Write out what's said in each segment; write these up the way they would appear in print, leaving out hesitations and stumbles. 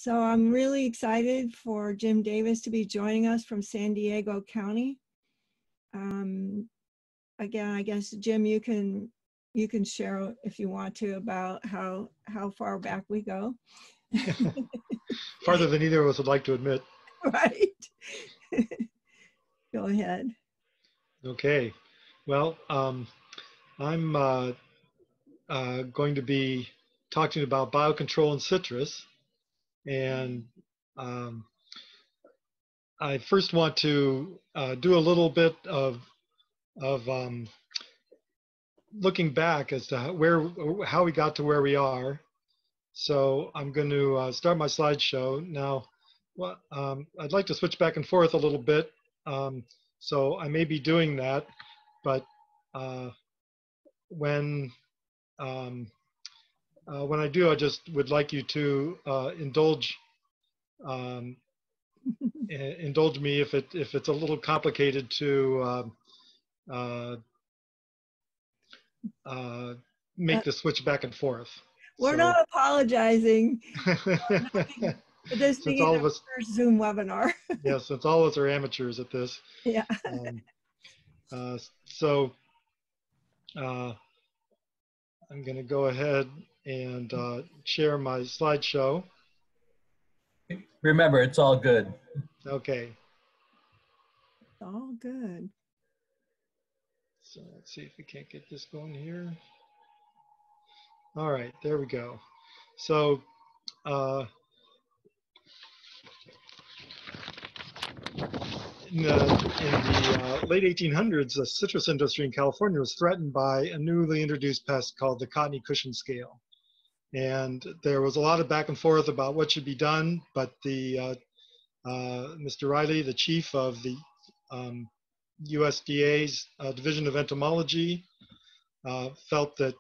So I'm really excited for Jim Davis to be joining us from San Diego County. Again, I guess, Jim, you can share if you want to about how far back we go. Farther than either of us would like to admit. Right. Go ahead. Okay. Well, I'm going to be talking about biocontrol in citrus. And I first want to do a little bit of looking back as to how we got to where we are. So I'm going to start my slideshow now. Well, I'd like to switch back and forth a little bit, so I may be doing that. But when I do, I just would like you to indulge me if it's a little complicated to make the switch back and forth. We're not apologizing. Since all of us first Zoom webinar. Yeah, since all of us are amateurs at this. Yeah. So I'm going to go ahead and share my slideshow. Remember, it's all good. Okay. It's all good. So let's see if we can't get this going here. All right, there we go. So in the late 1800s, the citrus industry in California was threatened by a newly introduced pest called the cottony cushion scale. And there was a lot of back and forth about what should be done, but the Mr. Riley, the chief of the USDA's Division of Entomology, felt that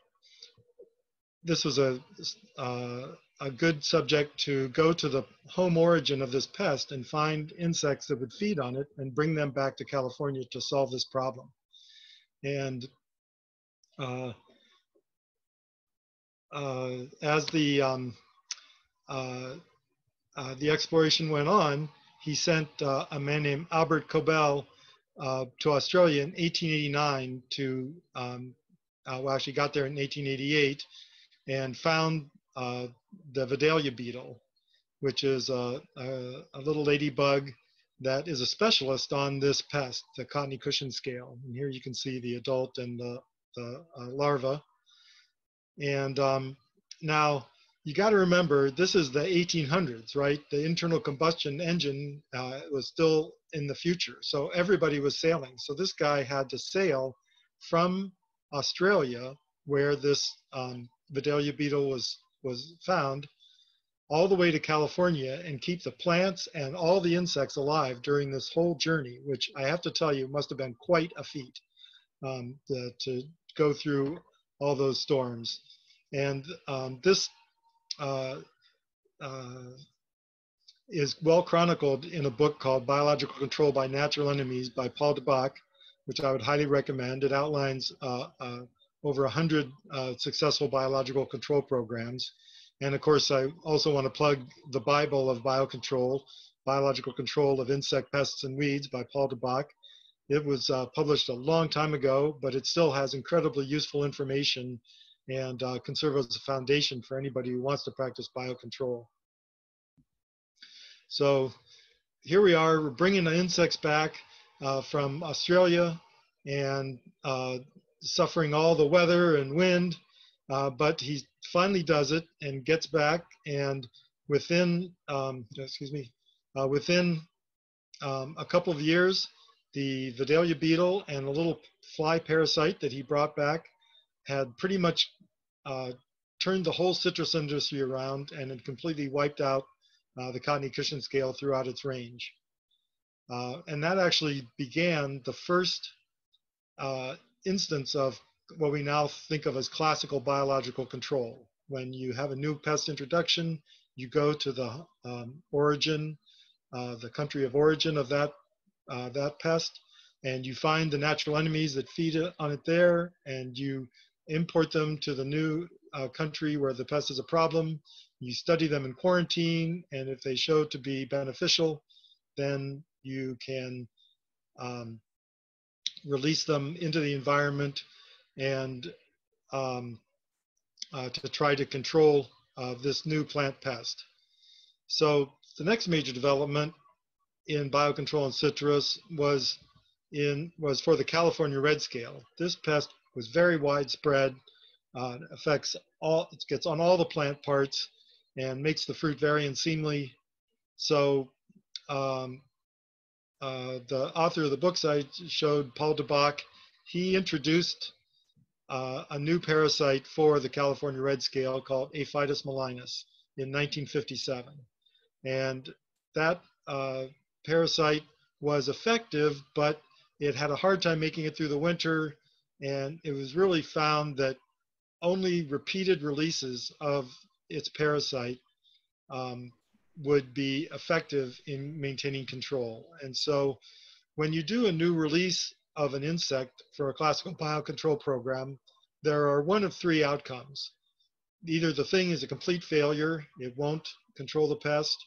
this was a good subject to go to the home origin of this pest and find insects that would feed on it and bring them back to California to solve this problem. And as the exploration went on, he sent a man named Albert Cobell to Australia in 1889 to, well, actually got there in 1888 and found the Vedalia beetle, which is a little ladybug that is a specialist on this pest, the cottony cushion scale. And here you can see the adult and the larva. And now you got to remember, this is the 1800s, right? The internal combustion engine was still in the future. So everybody was sailing. So this guy had to sail from Australia, where this Vedalia beetle was found, all the way to California and keep the plants and all the insects alive during this whole journey, which I have to tell you must have been quite a feat to go through all those storms. And this is well chronicled in a book called Biological Control by Natural Enemies by Paul DeBach, which I would highly recommend. It outlines over 100 successful biological control programs. And of course, I also want to plug the Bible of Biocontrol, Biological Control of Insect, Pests, and Weeds by Paul DeBach. It was published a long time ago, but it still has incredibly useful information and can serve as a foundation for anybody who wants to practice biocontrol. So here we are, we're bringing the insects back from Australia and suffering all the weather and wind, but he finally does it and gets back, and within, within a couple of years, the Vedalia beetle and a little fly parasite that he brought back had pretty much turned the whole citrus industry around and had completely wiped out the cottony cushion scale throughout its range. And that actually began the first instance of what we now think of as classical biological control. When you have a new pest introduction, you go to the origin, the country of origin of that pest, and you find the natural enemies that feed on it there, and you import them to the new country where the pest is a problem. You study them in quarantine, and if they show to be beneficial, then you can release them into the environment and to try to control this new plant pest. So the next major development in biocontrol in citrus was for the California red scale. This pest was very widespread, affects it gets on all the plant parts and makes the fruit very unseemly. So the author of the books I showed, Paul DeBach, he introduced a new parasite for the California red scale called Aphytis melinus in 1957. And that parasite was effective, but it had a hard time making it through the winter. And it was really found that only repeated releases of its parasite would be effective in maintaining control. And so when you do a new release of an insect for a classical biocontrol program, there are one of three outcomes. Either the thing is a complete failure, it won't control the pest,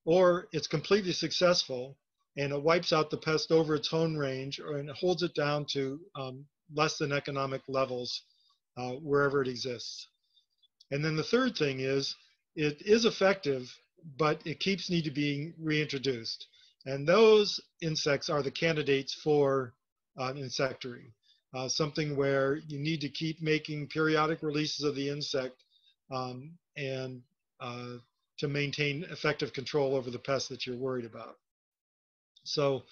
or it's completely successful and it wipes out the pest over its own range, and it holds it down to less than economic levels wherever it exists. And then the third thing is, it is effective, but it keeps needing to be reintroduced. And those insects are the candidates for an insectary, something where you need to keep making periodic releases of the insect and to maintain effective control over the pest that you're worried about. So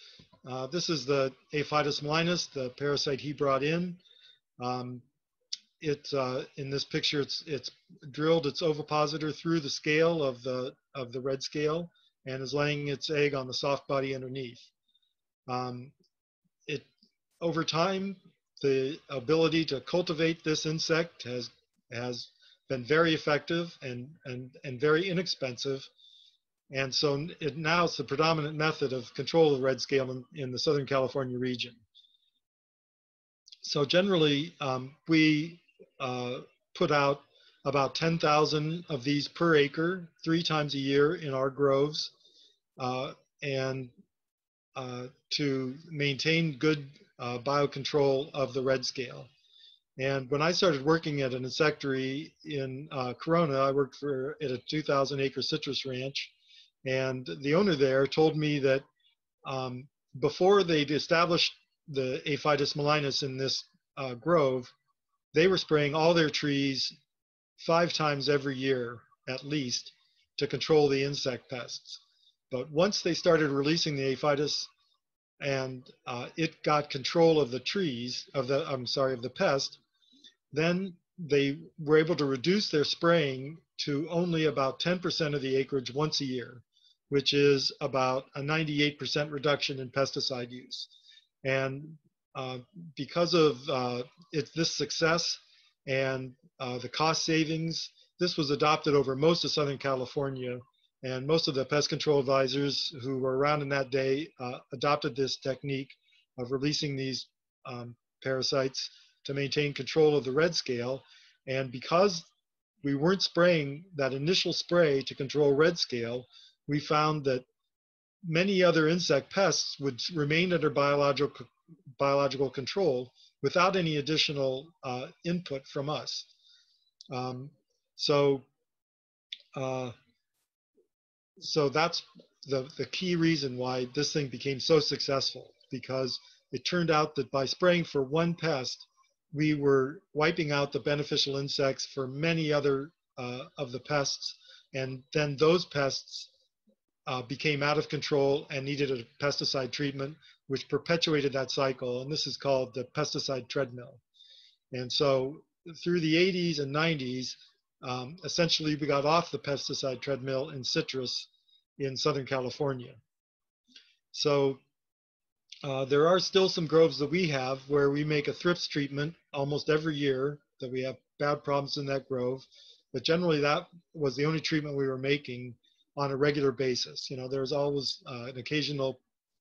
this is the Aphytis melinus, the parasite he brought in. In this picture, it's drilled its ovipositor through the scale of the red scale and is laying its egg on the soft body underneath. Over time, the ability to cultivate this insect has been very effective and very inexpensive. And so now it's the predominant method of control of the red scale in the Southern California region. So generally, we put out about 10,000 of these per acre, 3 times a year in our groves, and to maintain good biocontrol of the red scale. And when I started working at an insectary in Corona, I worked at a 2,000 acre citrus ranch. And the owner there told me that before they'd established the Aphytis melinus in this grove, they were spraying all their trees 5 times every year, at least, to control the insect pests. But once they started releasing the Aphytis and it got control of the trees, of the pest, then they were able to reduce their spraying to only about 10% of the acreage once a year, which is about a 98% reduction in pesticide use. And because of this success and the cost savings, this was adopted over most of Southern California, and most of the pest control advisors who were around in that day adopted this technique of releasing these parasites to maintain control of the red scale. And because we weren't spraying that initial spray to control red scale, we found that many other insect pests would remain under biological control without any additional input from us. So that's the key reason why this thing became so successful, because it turned out that by spraying for one pest, we were wiping out the beneficial insects for many other of the pests, and then those pests became out of control and needed a pesticide treatment, which perpetuated that cycle. And this is called the pesticide treadmill. And so through the 80s and 90s, essentially we got off the pesticide treadmill in citrus in Southern California. So there are still some groves that we have where we make a thrips treatment almost every year, that we have bad problems in that grove. But generally that was the only treatment we were making on a regular basis. You know, there's always an occasional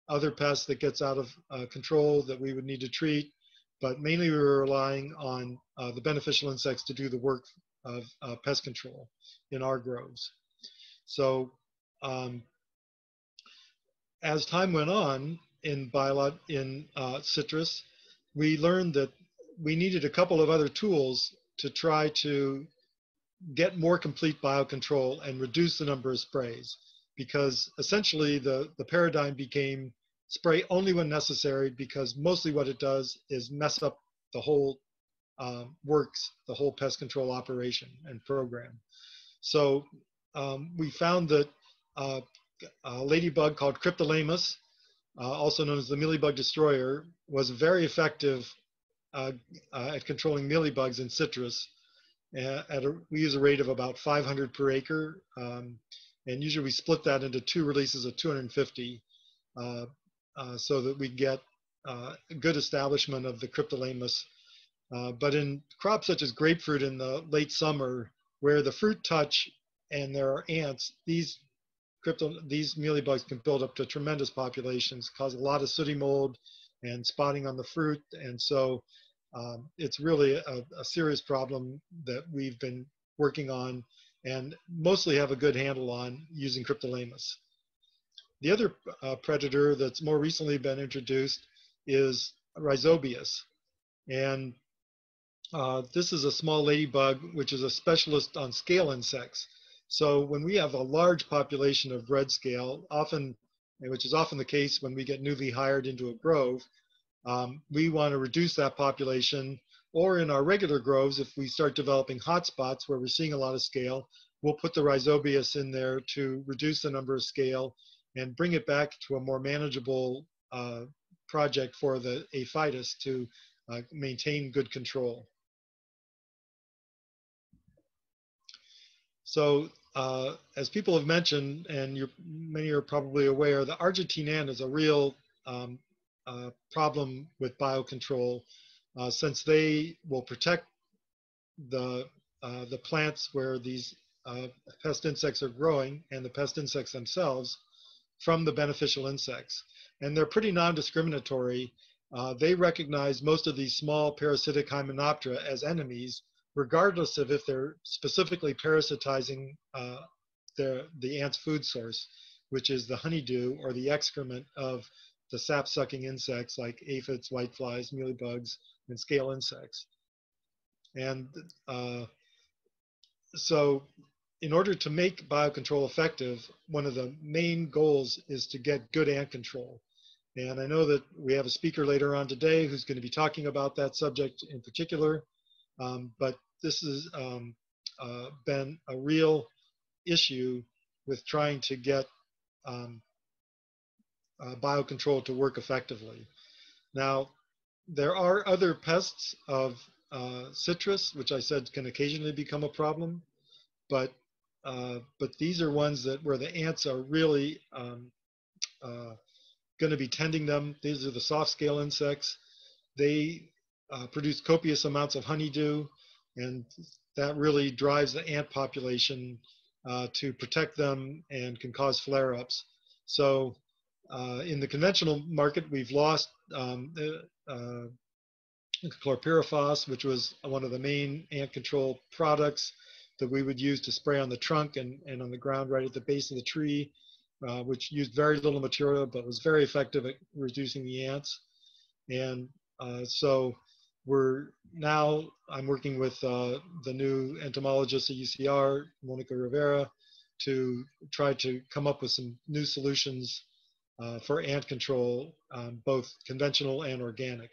other pest that gets out of control that we would need to treat, but mainly we were relying on the beneficial insects to do the work of pest control in our groves. So as time went on in citrus, we learned that we needed a couple of other tools to try to get more complete biocontrol and reduce the number of sprays, because essentially the paradigm became spray only when necessary, because mostly what it does is mess up the whole the whole pest control operation and program. So we found that a ladybug called Cryptolaemus, also known as the mealybug destroyer, was very effective at controlling mealybugs in citrus. We use a rate of about 500 per acre, and usually we split that into 2 releases of 250 so that we get good establishment of the Cryptolaemus. But in crops such as grapefruit in the late summer, where the fruit touch and there are ants, these mealybugs can build up to tremendous populations, cause a lot of sooty mold and spotting on the fruit. And so it's really a serious problem that we've been working on and mostly have a good handle on using Cryptolaemus. The other predator that's more recently been introduced is Rhizobius. And this is a small ladybug, which is a specialist on scale insects. So when we have a large population of red scale, which is often the case when we get newly hired into a grove, we want to reduce that population, or in our regular groves, if we start developing hotspots where we're seeing a lot of scale, we'll put the Rhizobius in there to reduce the number of scale and bring it back to a more manageable project for the Aphytis to maintain good control. So as people have mentioned, and many are probably aware, the Argentine ant is a real problem with biocontrol, since they will protect the plants where these pest insects are growing and the pest insects themselves from the beneficial insects. And they're pretty non-discriminatory. They recognize most of these small parasitic Hymenoptera as enemies, regardless of if they're specifically parasitizing the ant's food source, which is the honeydew or the excrement of the sap-sucking insects like aphids, whiteflies, mealybugs, and scale insects. And so in order to make biocontrol effective, one of the main goals is to get good ant control. And I know that we have a speaker later on today who's going to be talking about that subject in particular, but this has been a real issue with trying to get biocontrol to work effectively. Now, there are other pests of citrus, which I said can occasionally become a problem, but these are ones where the ants are really going to be tending them. These are the soft scale insects. They produce copious amounts of honeydew, and that really drives the ant population to protect them and can cause flare-ups. So in the conventional market, we've lost chlorpyrifos, which was one of the main ant control products that we would use to spray on the trunk and on the ground right at the base of the tree, which used very little material but was very effective at reducing the ants. And so I'm working with the new entomologist at UCR, Monica Rivera, to try to come up with some new solutions for ant control, both conventional and organic.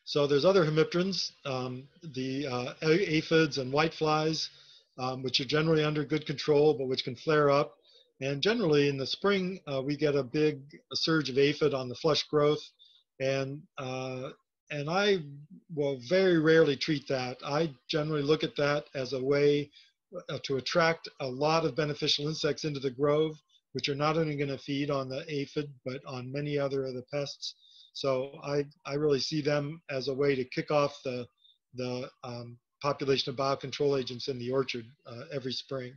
So there's other hemipterans, the aphids and whiteflies, which are generally under good control, but which can flare up. And generally in the spring, we get a big surge of aphid on the flush growth. And I will very rarely treat that. I generally look at that as a way to attract a lot of beneficial insects into the grove, which are not only going to feed on the aphid, but on many other of the pests. So I really see them as a way to kick off the population of biocontrol agents in the orchard every spring.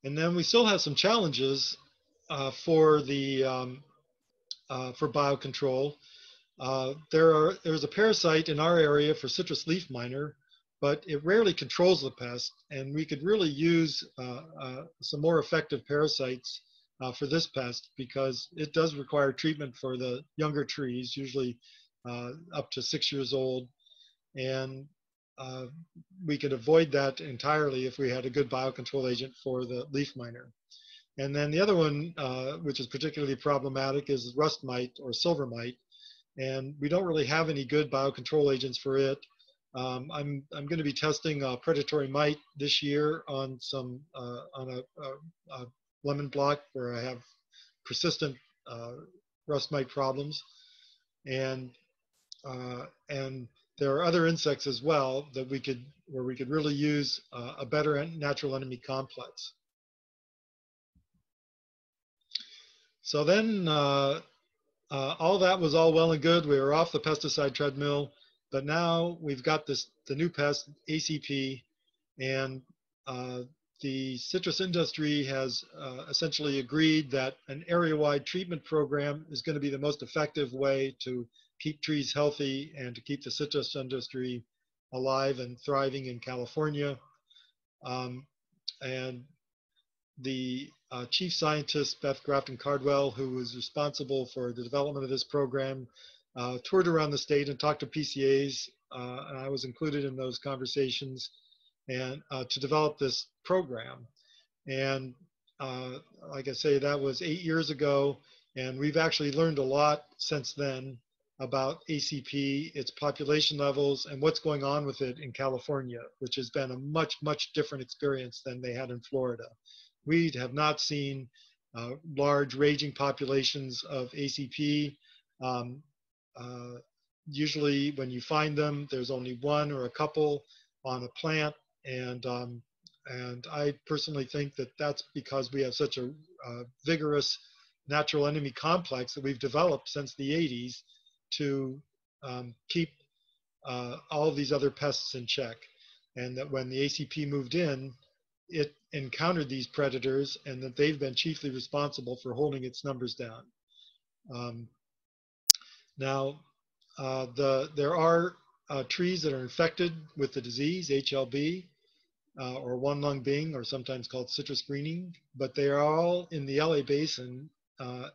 And then we still have some challenges for biocontrol. There's a parasite in our area for citrus leaf miner, but it rarely controls the pest, and we could really use some more effective parasites for this pest because it does require treatment for the younger trees, usually up to 6 years old, and we could avoid that entirely if we had a good biocontrol agent for the leaf miner. And then the other one, which is particularly problematic, is rust mite or silver mite. And we don't really have any good biocontrol agents for it. I'm going to be testing predatory mite this year on some on a lemon block where I have persistent rust mite problems, and there are other insects as well that we could really use a better natural enemy complex. So then all that was all well and good. We were off the pesticide treadmill, but now we've got the new pest, ACP, and the citrus industry has essentially agreed that an area-wide treatment program is going to be the most effective way to keep trees healthy and to keep the citrus industry alive and thriving in California. And the chief scientist, Beth Grafton-Cardwell, who was responsible for the development of this program, toured around the state and talked to PCAs, and I was included in those conversations, and to develop this program. And like I say, that was 8 years ago, and we've actually learned a lot since then about ACP, its population levels, and what's going on with it in California, which has been a much, much different experience than they had in Florida. We have not seen large raging populations of ACP. Usually when you find them, there's only one or a couple on a plant. And I personally think that that's because we have such a vigorous natural enemy complex that we've developed since the 80s to keep all of these other pests in check. And that when the ACP moved in, it encountered these predators, and that they've been chiefly responsible for holding its numbers down. Now, there are trees that are infected with the disease, HLB, or one lung Bing, or sometimes called citrus greening, but they are all in the LA basin,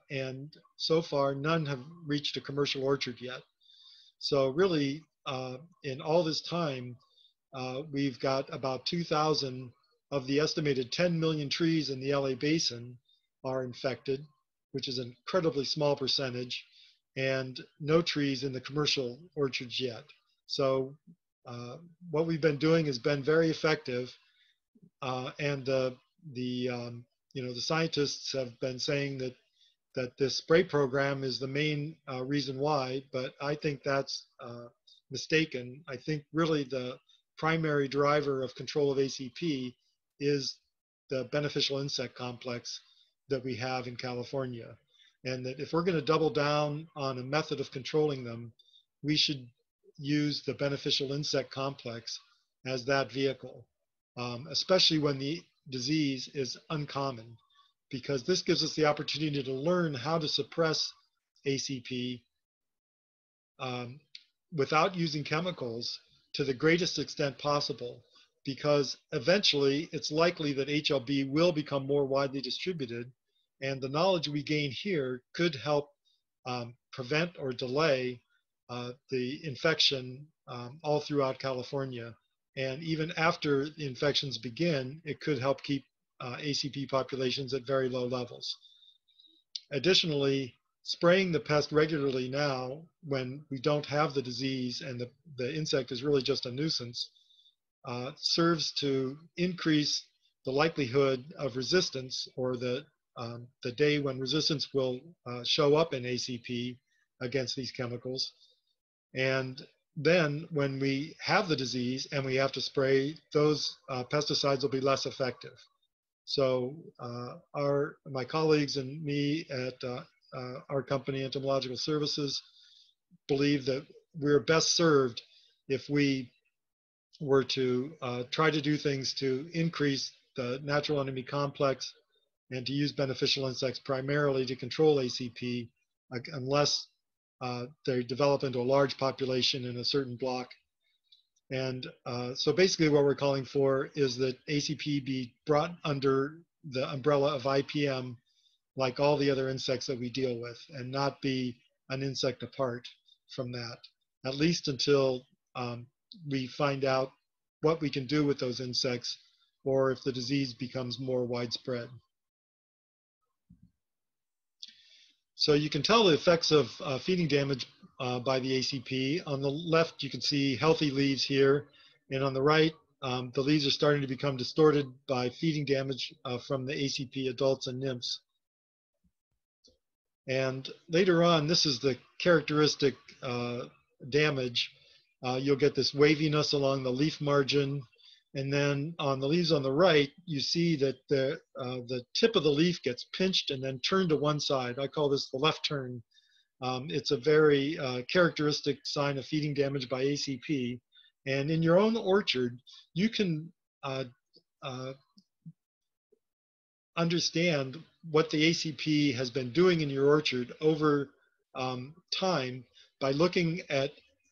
and so far none have reached a commercial orchard yet. So really, in all this time, we've got about 2,000 of the estimated 10 million trees in the LA basin are infected, which is an incredibly small percentage, and no trees in the commercial orchards yet. So what we've been doing has been very effective, and the scientists have been saying that this spray program is the main reason why, but I think that's mistaken. I think really the primary driver of control of ACP is the beneficial insect complex that we have in California. And that if we're going to double down on a method of controlling them, we should use the beneficial insect complex as that vehicle, especially when the disease is uncommon, because this gives us the opportunity to learn how to suppress ACP without using chemicals to the greatest extent possible, because eventually it's likely that HLB will become more widely distributed, and the knowledge we gain here could help prevent or delay the infection all throughout California. And even after the infections begin, it could help keep ACP populations at very low levels. Additionally, spraying the pest regularly now, when we don't have the disease and the insect is really just a nuisance, serves to increase the likelihood of resistance, or the day when resistance will show up in ACP against these chemicals. And then when we have the disease and we have to spray, those pesticides will be less effective. So my colleagues and me at our company, Entomological Services, believe that we're best served if we were to try to do things to increase the natural enemy complex and to use beneficial insects primarily to control ACP, unless they develop into a large population in a certain block. And so basically what we're calling for is that ACP be brought under the umbrella of IPM like all the other insects that we deal with, and not be an insect apart from that, at least until we find out what we can do with those insects, or if the disease becomes more widespread. So you can tell the effects of feeding damage by the ACP. On the left, you can see healthy leaves here, and on the right, the leaves are starting to become distorted by feeding damage from the ACP adults and nymphs. And later on, this is the characteristic damage. You'll get this waviness along the leaf margin. And then on the leaves on the right, you see that the tip of the leaf gets pinched and then turned to one side. I call this the left turn. It's a very characteristic sign of feeding damage by ACP. And in your own orchard, you can understand what the ACP has been doing in your orchard over time by looking at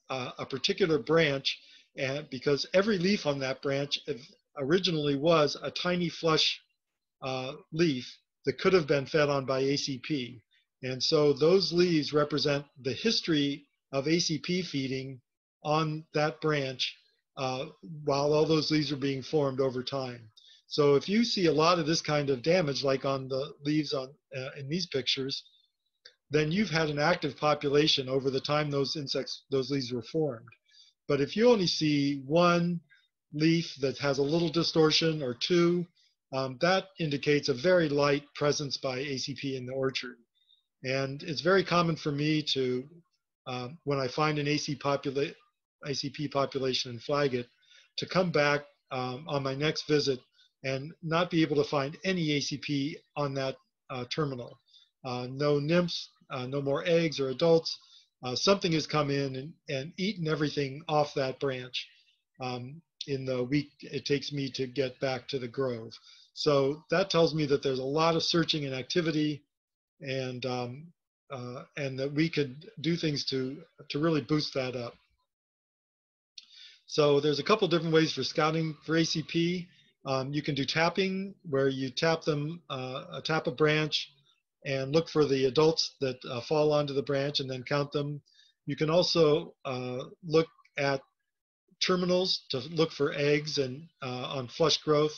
a particular branch, and because every leaf on that branch originally was a tiny flush leaf that could have been fed on by ACP. And so those leaves represent the history of ACP feeding on that branch while all those leaves are being formed over time. So if you see a lot of this kind of damage, like on the leaves on in these pictures, then you've had an active population over the time those leaves were formed. But if you only see one leaf that has a little distortion or two, that indicates a very light presence by ACP in the orchard. And it's very common for me to, when I find an ACP population and flag it, to come back on my next visit and not be able to find any ACP on that terminal. No nymphs, no more eggs or adults. Something has come in and eaten everything off that branch in the week it takes me to get back to the grove. So that tells me that there's a lot of searching and activity, and that we could do things to really boost that up. So there's a couple different ways for scouting for ACP. You can do tapping, where you tap a branch and look for the adults that fall onto the branch and then count them. You can also look at terminals to look for eggs, and on flush growth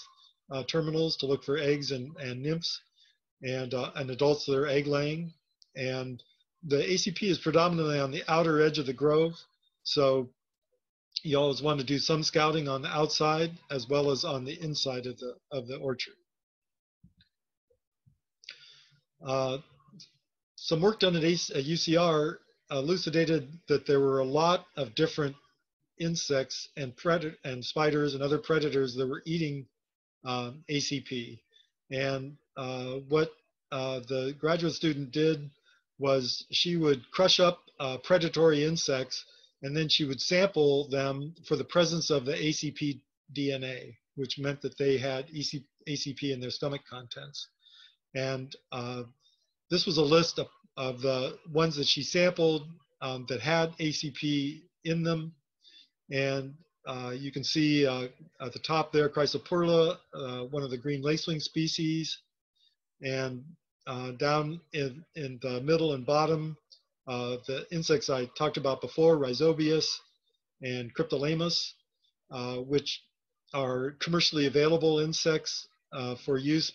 terminals to look for eggs and nymphs and adults that are egg laying. And the ACP is predominantly on the outer edge of the grove, so you always want to do some scouting on the outside as well as on the inside of the orchard. Some work done at UCR elucidated that there were a lot of different insects and spiders and other predators that were eating ACP. And what the graduate student did was she would crush up predatory insects, and then she would sample them for the presence of the ACP DNA, which meant that they had ACP in their stomach contents. And this was a list of the ones that she sampled that had ACP in them. And you can see at the top there, Chrysoporla, one of the green lacewing species. And down in the middle and bottom, the insects I talked about before, Rhizobius and Cryptolaemus, which are commercially available insects for use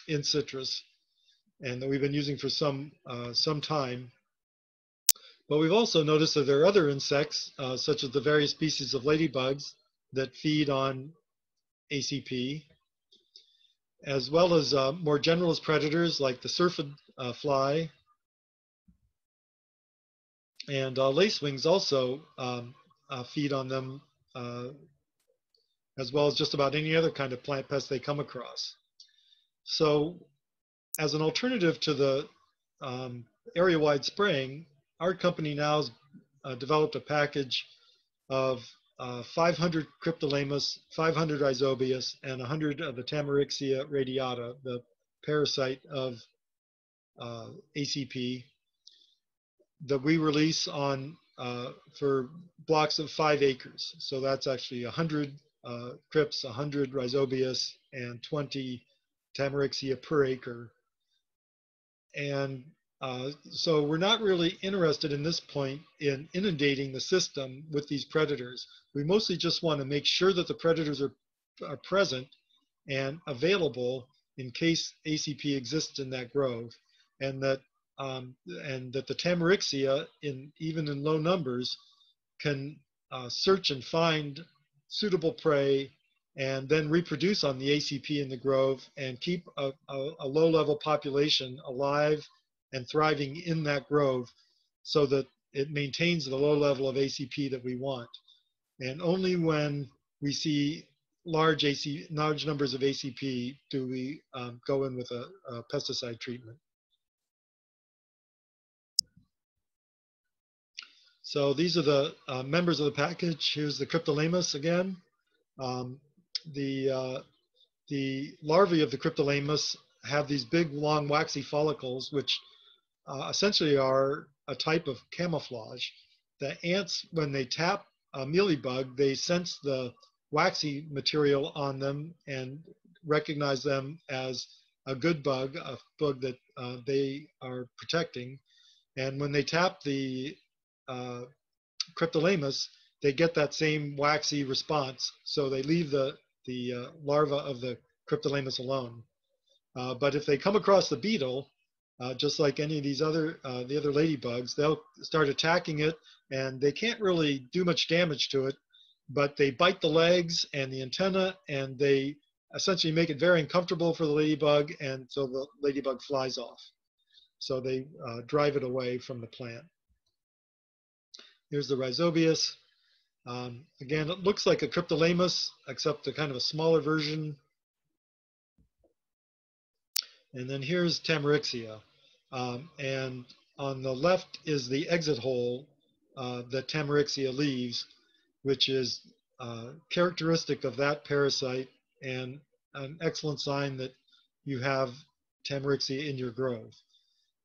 in citrus, and that we've been using for some time. But we've also noticed that there are other insects, such as the various species of ladybugs that feed on ACP, as well as more generalist predators like the syrphid fly, and lacewings also feed on them, as well as just about any other kind of plant pest they come across. So as an alternative to the area-wide spraying, our company now has developed a package of 500 Cryptolaemus, 500 Rhizobius, and 100 of the Tamarixia radiata, the parasite of ACP that we release on for blocks of 5 acres. So that's actually 100 Crypts, 100 Rhizobius, and 20 Tamarixia per acre. And so we're not really interested in this point in inundating the system with these predators. We mostly just want to make sure that the predators are present and available in case ACP exists in that grove, and that the Tamarixia, even in low numbers, can search and find suitable prey and then reproduce on the ACP in the grove and keep a low-level population alive and thriving in that grove so that it maintains the low level of ACP that we want. And only when we see large numbers of ACP do we go in with a pesticide treatment. So these are the members of the package. Here's the Cryptolaemus again. The larvae of the Cryptolaemus have these big, long, waxy follicles, which essentially are a type of camouflage. The ants, when they tap a mealybug, they sense the waxy material on them and recognize them as a good bug, a bug that they are protecting. And when they tap the Cryptolaemus, they get that same waxy response. So they leave the larva of the Cryptolaemus alone. But if they come across the beetle, just like any of these the other ladybugs, they'll start attacking it, and they can't really do much damage to it, but they bite the legs and the antenna, and they essentially make it very uncomfortable for the ladybug, and so the ladybug flies off. So they drive it away from the plant. Here's the Rhizobius. Again, it looks like a Cryptolaemus, except a kind of a smaller version. And then here's Tamarixia. And on the left is the exit hole that Tamarixia leaves, which is characteristic of that parasite and an excellent sign that you have Tamarixia in your grove.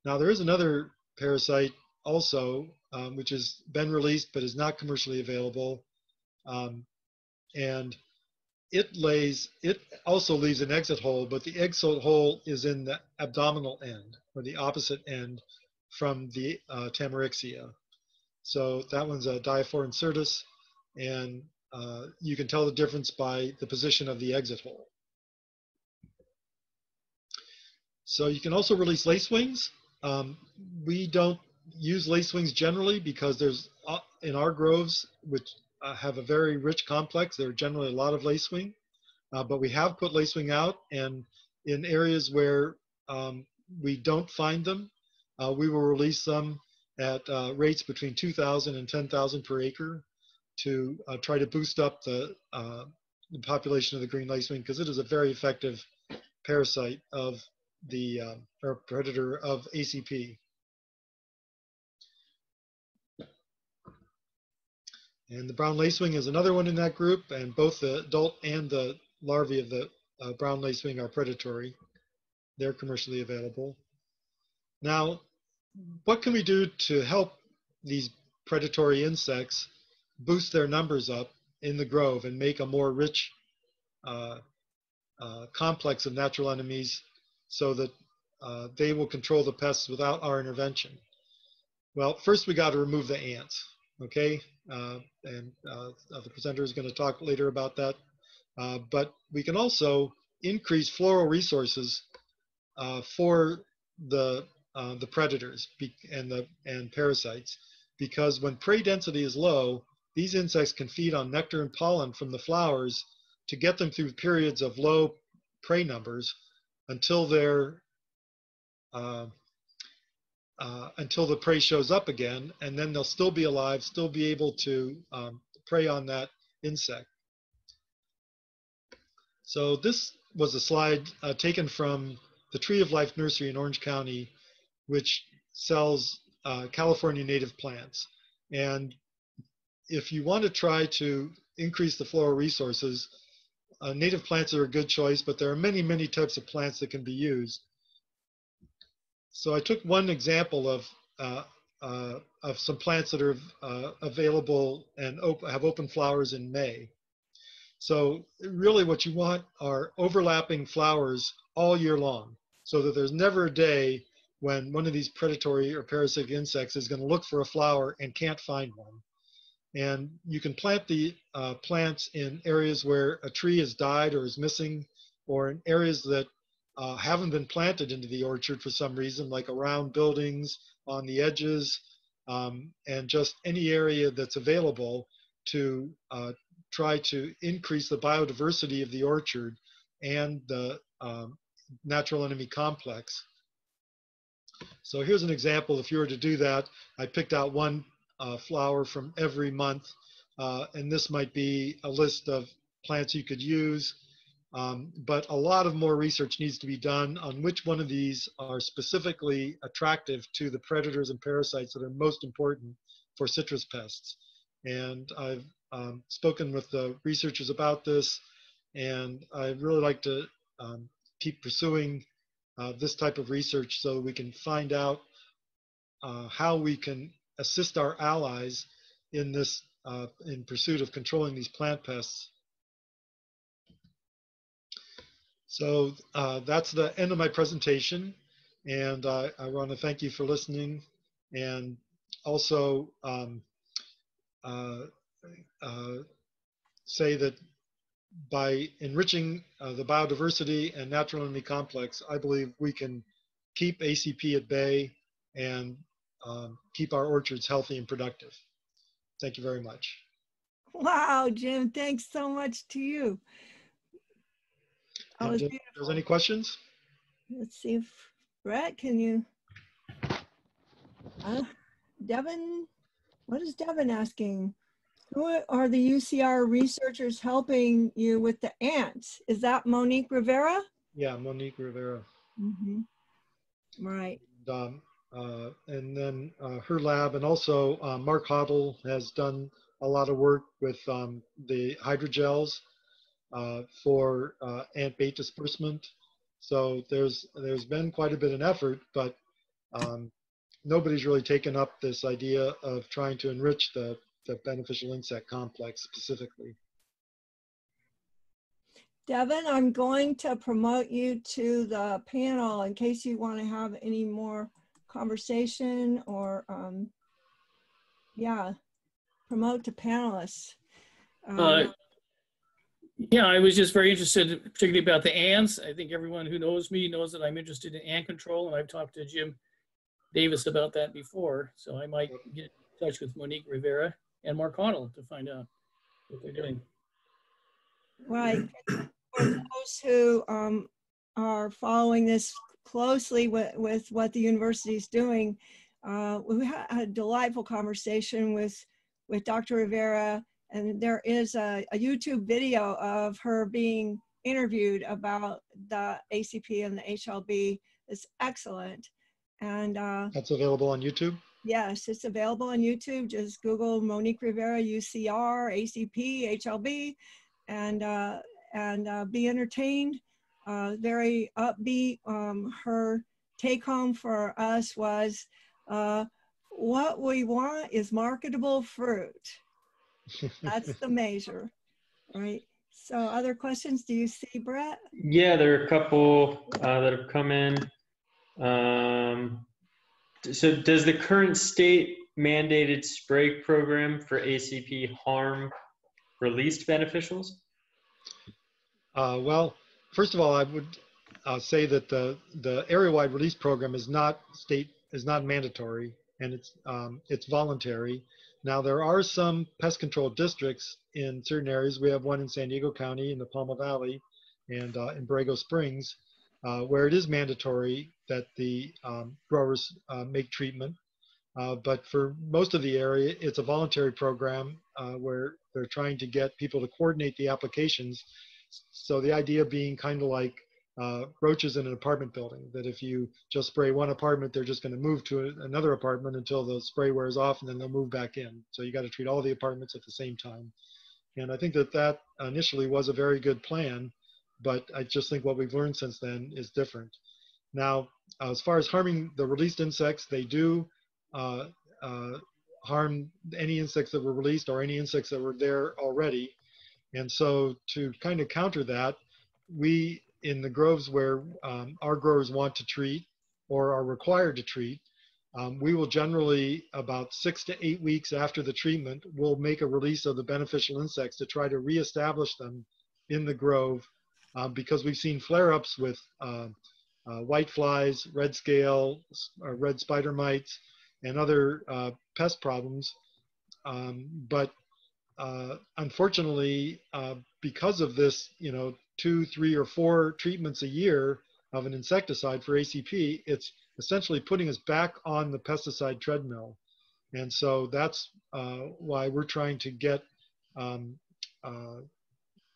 Now there is another parasite also, which has been released but is not commercially available. And it also leaves an exit hole, but the exit hole is in the abdominal end, or the opposite end from the Tamarixia. So that one's a Diaphora incertus, and you can tell the difference by the position of the exit hole. So you can also release lacewings. We don't use lacewings generally because there's, in our groves, which have a very rich complex, there are generally a lot of lacewing, but we have put lacewing out, and in areas where we don't find them, we will release them at rates between 2,000 and 10,000 per acre to try to boost up the population of the green lacewing, because it is a very effective parasite of the or predator of ACP. And the brown lacewing is another one in that group, and both the adult and the larvae of the brown lacewing are predatory. They're commercially available. Now, what can we do to help these predatory insects boost their numbers up in the grove and make a more rich complex of natural enemies so that they will control the pests without our intervention? Well, first we got to remove the ants, okay? The presenter is going to talk later about that. But we can also increase floral resources for the predators and parasites, because when prey density is low, these insects can feed on nectar and pollen from the flowers to get them through periods of low prey numbers until until the prey shows up again, and then they'll still be alive, still be able to prey on that insect. So this was a slide taken from the Tree of Life Nursery in Orange County, which sells California native plants. And if you want to try to increase the floral resources, native plants are a good choice, but there are many, many types of plants that can be used. So I took one example of some plants that are available and have open flowers in May. So really what you want are overlapping flowers all year long, so that there's never a day when one of these predatory or parasitic insects is going to look for a flower and can't find one. And you can plant the plants in areas where a tree has died or is missing, or in areas that haven't been planted into the orchard for some reason, like around buildings, on the edges, and just any area that's available to try to increase the biodiversity of the orchard and the natural enemy complex. So here's an example. If you were to do that, I picked out one flower from every month, and this might be a list of plants you could use. But a lot of more research needs to be done on which one of these are specifically attractive to the predators and parasites that are most important for citrus pests. And I've spoken with the researchers about this, and I'd really like to keep pursuing this type of research so we can find out how we can assist our allies in this in pursuit of controlling these plant pests. So that's the end of my presentation, and I want to thank you for listening, and also say that by enriching the biodiversity and natural enemy complex, I believe we can keep ACP at bay and keep our orchards healthy and productive. Thank you very much. Wow, Jim, thanks so much to you. If there's any questions? Let's see if Brett, can you? Devin, what is Devin asking? Who are the UCR researchers helping you with the ants? Is that Monique Rivera? Yeah, Monique Rivera. Mm-hmm. Right. And then her lab, and also Mark Hoddle has done a lot of work with the hydrogels for ant bait disbursement. So there's been quite a bit of effort, but nobody's really taken up this idea of trying to enrich the beneficial insect complex specifically. Devin, I'm going to promote you to the panel in case you want to have any more conversation or, yeah, promote to panelists. Yeah, I was just very interested, particularly about the ants. I think everyone who knows me knows that I'm interested in ant control, and I've talked to Jim Davis about that before. So I might get in touch with Monique Rivera and Mark Hoddle to find out what they're doing. Right. For those who are following this closely with what the university is doing, we had a delightful conversation with Dr. Rivera, and there is a YouTube video of her being interviewed about the ACP and the HLB. It's excellent. And that's available on YouTube? Yes, it's available on YouTube. Just Google Monique Rivera, UCR, ACP, HLB, and be entertained. Very upbeat. Her take home for us was, what we want is marketable fruit. That's the measure, right? So other questions, do you see, Brett? Yeah, there are a couple that have come in. So does the current state mandated spray program for ACP harm released beneficials? Well, first of all, I would say that the area-wide release program is not mandatory, and it's voluntary. Now, there are some pest control districts in certain areas. We have one in San Diego County in the Palma Valley and in Borrego Springs, where it is mandatory that the growers make treatment. But for most of the area, it's a voluntary program where they're trying to get people to coordinate the applications. So the idea being kind of like roaches in an apartment building, that if you just spray one apartment, they're just going to move to another apartment until the spray wears off, and then they'll move back in. So you got to treat all the apartments at the same time. And I think that initially was a very good plan, but I just think what we've learned since then is different. Now, as far as harming the released insects, they do harm any insects that were released or any insects that were there already. And so to kind of counter that, we, in the groves where our growers want to treat or are required to treat, we will generally, about 6 to 8 weeks after the treatment, we'll make a release of the beneficial insects to try to reestablish them in the grove, because we've seen flare-ups with white flies, red scale, red spider mites, and other pest problems. But unfortunately, because of this, 2, 3, or 4 treatments a year of an insecticide for ACP, it's essentially putting us back on the pesticide treadmill. And so that's why we're trying to get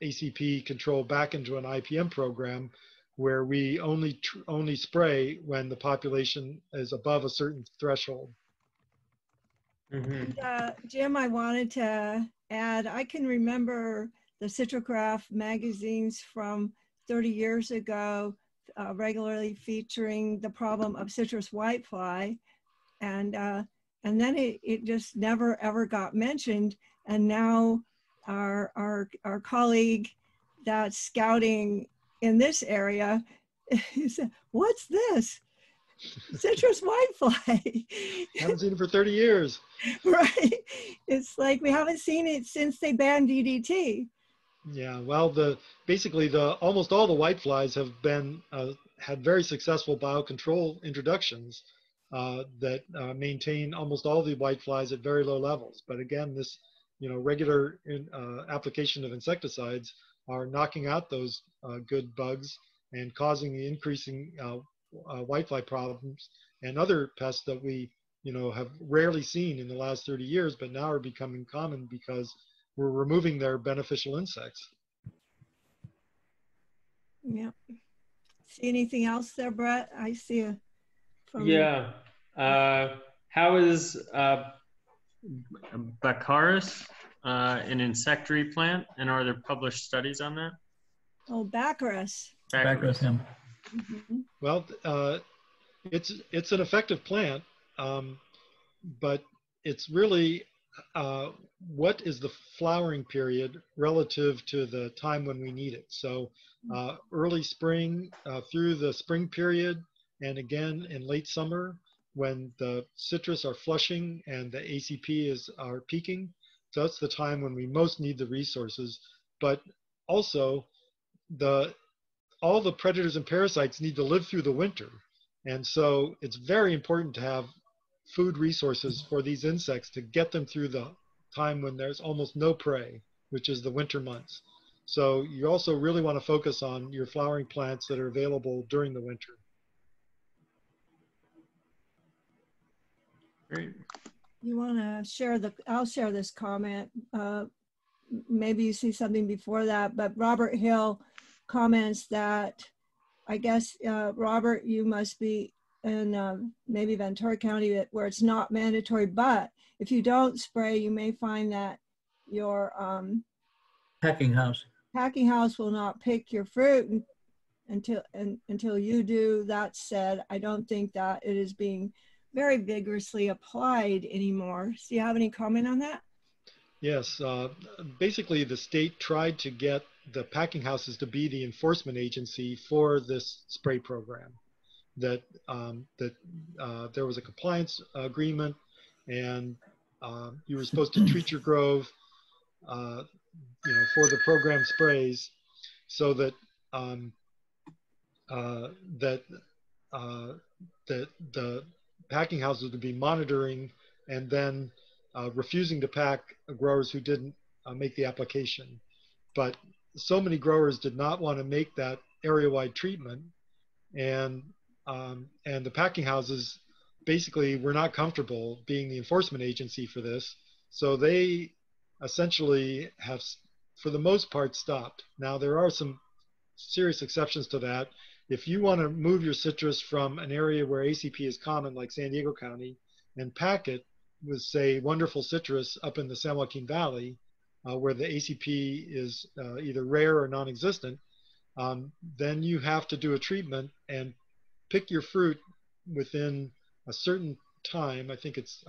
ACP control back into an IPM program where we only spray when the population is above a certain threshold. Mm-hmm. And, Jim, I wanted to add, I can remember the Citrograph magazines from 30 years ago regularly featuring the problem of citrus whitefly, and then it just never ever got mentioned. And now our colleague that's scouting in this area, he said, "What's this? Citrus whitefly." Haven't seen it for 30 years. Right. It's like we haven't seen it since they banned DDT. Yeah, well, basically almost all the whiteflies have been had very successful biocontrol introductions that maintain almost all the whiteflies at very low levels. But again, this regular application of insecticides are knocking out those good bugs and causing the increasing whitefly problems and other pests that we have rarely seen in the last 30 years, but now are becoming common because we're removing their beneficial insects. Yeah. See anything else there, Brett? I see a. Yeah. How is Baccharis an insectary plant, and are there published studies on that? Oh, Baccharis. Baccharis, yeah. Mm-hmm. Well, it's an effective plant, but it's really what is the flowering period relative to the time when we need it. So early spring through the spring period, and again in late summer when the citrus are flushing and the ACP are peaking. So that's the time when we most need the resources. But also all the predators and parasites need to live through the winter. And so it's very important to have food resources for these insects to get them through the time when there's almost no prey, which is the winter months. So you also really want to focus on your flowering plants that are available during the winter. Great. You want to share I'll share this comment. Maybe you see something before that, but Robert Hill comments that, I guess, Robert, you must be in maybe Ventura County where it's not mandatory, but if you don't spray, you may find that your Packing house will not pick your fruit until you do. That said, I don't think that it is being very vigorously applied anymore. So you have any comment on that? Yes, basically the state tried to get the packing houses to be the enforcement agency for this spray program. That there was a compliance agreement, and you were supposed to treat your grove, for the program sprays, so that that the packing houses would be monitoring and then refusing to pack growers who didn't make the application. But so many growers did not want to make that area-wide treatment, and the packing houses basically were not comfortable being the enforcement agency for this. So they essentially have, for the most part, stopped. Now, there are some serious exceptions to that. If you want to move your citrus from an area where ACP is common, like San Diego County, and pack it with, say, wonderful citrus up in the San Joaquin Valley, where the ACP is either rare or non-existent, then you have to do a treatment and pick your fruit within a certain time. I think it's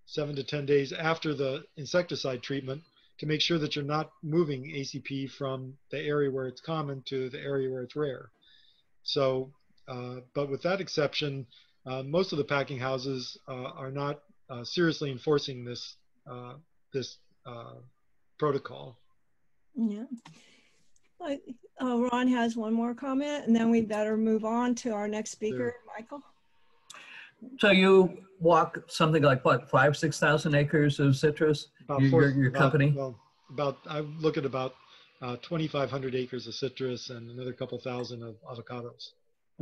7 to 10 days after the insecticide treatment, to make sure that you're not moving ACP from the area where it's common to the area where it's rare. So, but with that exception, most of the packing houses are not seriously enforcing this protocol. Yeah. Ron has one more comment, and then we better move on to our next speaker, Michael. So you walk something like what, 5,000–6,000 acres of citrus? Your company? Well, I look at about 2,500 acres of citrus and another couple thousand of avocados.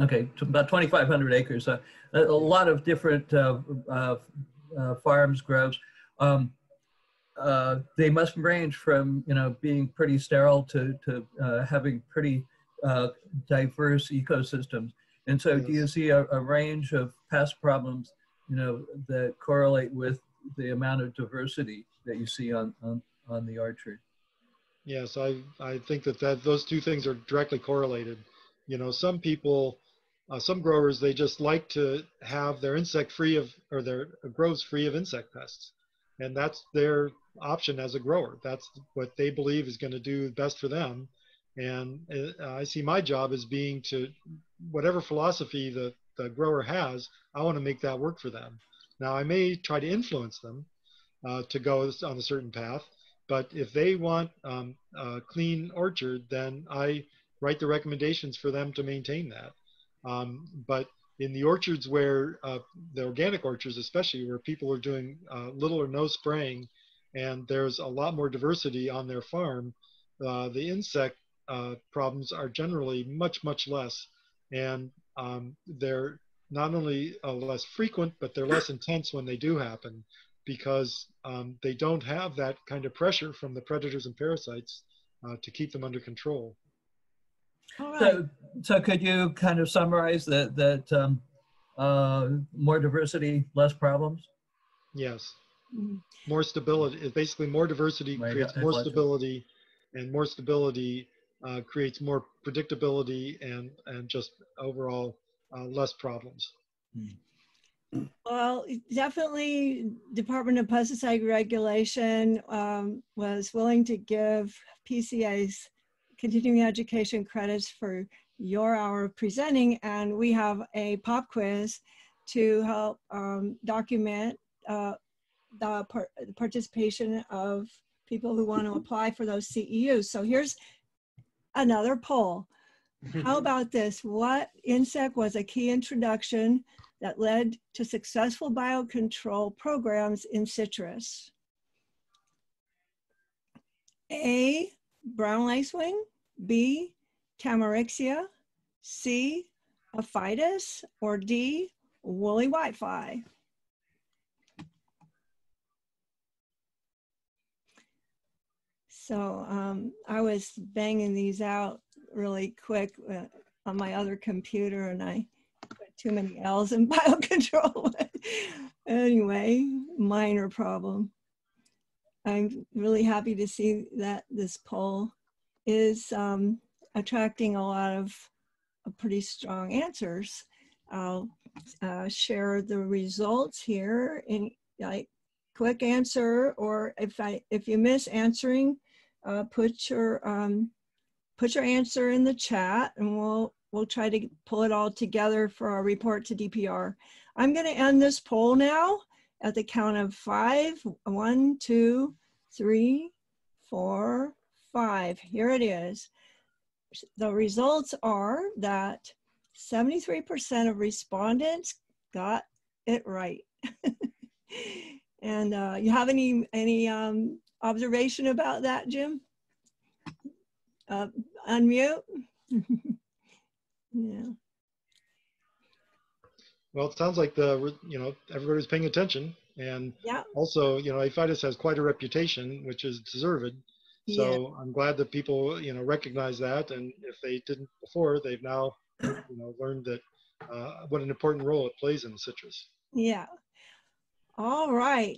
Okay, about 2,500 acres. A lot of different farms, groves. They must range from, you know, being pretty sterile to having pretty diverse ecosystems. And so, do you see a range of pest problems, you know, that correlate with the amount of diversity that you see on the orchard? Yes, I think that those two things are directly correlated. You know, some people, some growers, they just like to have their insect free of, or their groves free of insect pests. And that's their option as a grower. That's what they believe is going to do best for them. And I see my job as being to, whatever philosophy the grower has, I want to make that work for them. Now, I may try to influence them to go on a certain path, but if they want a clean orchard, then I write the recommendations for them to maintain that. But in the orchards where, the organic orchards especially, where people are doing little or no spraying, and there's a lot more diversity on their farm, the insect problems are generally much, much less. And they're not only less frequent, but they're less intense when they do happen, because they don't have that kind of pressure from the predators and parasites to keep them under control. All right. So could you kind of summarize that more diversity, less problems? Yes. More stability. Basically, more diversity creates more stability, and more stability creates more predictability and just overall less problems. Well, definitely Department of Pesticide Regulation was willing to give PCAs continuing education credits for your hour of presenting, and we have a pop quiz to help document the participation of people who want to apply for those CEUs. So here's another poll. How about this? What insect was a key introduction that led to successful biocontrol programs in citrus? A, brown lacewing, B, tamarixia, C, Aphytis, or D, woolly whitefly? So I was banging these out really quick on my other computer, and I put too many L's in biocontrol. Anyway, minor problem. I'm really happy to see that this poll is attracting a lot of pretty strong answers. I'll share the results here in like quick answer, or if you miss answering, put your answer in the chat, and we'll try to pull it all together for our report to DPR. I'm going to end this poll now at the count of 5. 1, 2, 3, 4, 5. Here it is. The results are that 73% of respondents got it right. And you have any observation about that, Jim? Unmute. Yeah. Well, it sounds like everybody's paying attention, and also, Aphytis has quite a reputation, which is deserved. So I'm glad that people, recognize that, and if they didn't before, they've now, learned that what an important role it plays in the citrus. Yeah. All right.